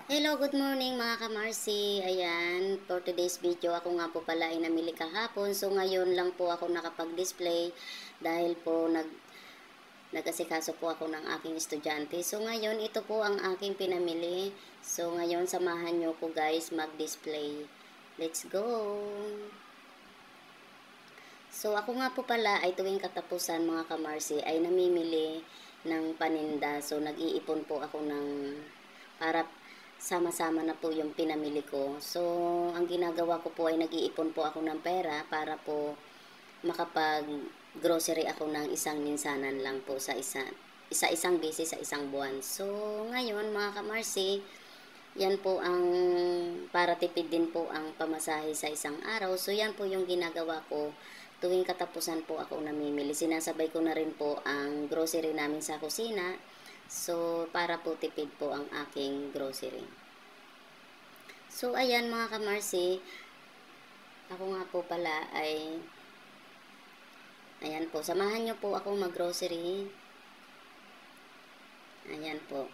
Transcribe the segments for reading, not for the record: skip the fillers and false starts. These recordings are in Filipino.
Hello, good morning mga kamarsi. Ayan, for today's video, ako nga po pala ay namili kahapon. So ngayon lang po ako nakapag-display dahil po nag-asikaso po ako ng aking estudyante. So ngayon, ito po ang aking pinamili. So ngayon, samahan nyo po guys mag-display. Let's go! So ako nga po pala ay tuwing katapusan mga kamarsi ay namimili ng paninda. So nag-iipon po ako ng para sama-sama na po yung pinamili ko. So ang ginagawa ko po ay nag-iipon po ako ng pera para po makapag grocery ako ng isang minsanan lang po sa isang beses sa isang buwan. So ngayon mga kamarsi, yan po ang para tipid din po ang pamasahe sa isang araw. So yan po yung ginagawa ko tuwing katapusan po ako namimili. Sinasabay ko na rin po ang grocery namin sa kusina. So para po tipid po ang aking grocery. So ayan mga kamarsi, ako nga po pala ay ayan po, samahan nyo po ako mag-grocery. Ayan po.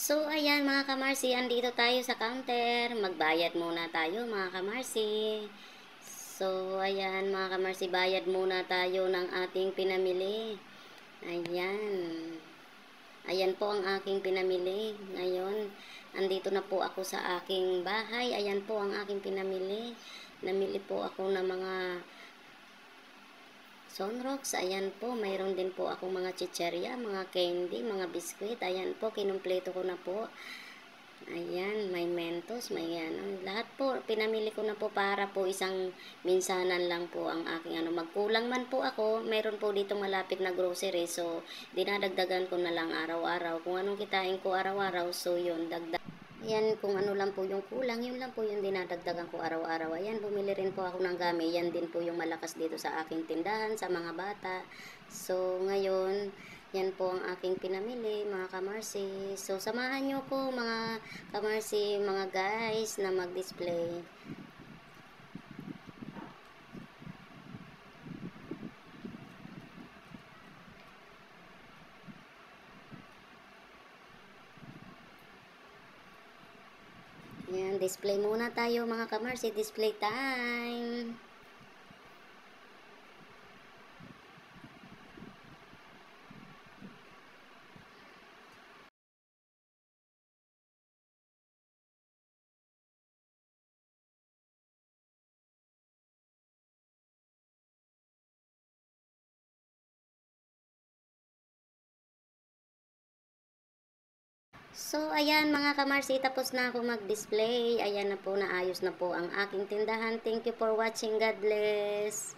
So, ayan mga kamarsi, andito tayo sa counter. Magbayad muna tayo mga kamarsi. So, ayan mga kamarsi, bayad muna tayo ng ating pinamili. Ayan. Ayan po ang aking pinamili. Ngayon, andito na po ako sa aking bahay. Ayan po ang aking pinamili. Namili po ako ng mga Sunrocks, ayan po, mayroon din po akong mga chicherya, mga candy, mga biskuit, ayan po, kinumpleto ko na po. Ayan, may Mentos, may ano, lahat po, pinamili ko na po para po isang minsanan lang po ang aking ano. Magkulang man po ako, mayroon po dito malapit na grocery, so dinadagdagan ko na lang araw-araw. Kung anong kitain ko araw-araw, so yun, dagdag. Ayan, kung ano lang po yung kulang, yun lang po yung dinadagdagan ko araw-araw. Ayan, bumili rin po ako ng gami. Yan din po yung malakas dito sa aking tindahan, sa mga bata. So, ngayon, yan po ang aking pinamili, mga kamarsi. So, samahan nyo ko, mga kamarsi, mga guys, na mag-display. Ayan, display muna tayo, mga kamarsi. Display time! So, ayan mga kamarsi, tapos na ako mag-display. Ayan na po, naayos na po ang aking tindahan. Thank you for watching. God bless.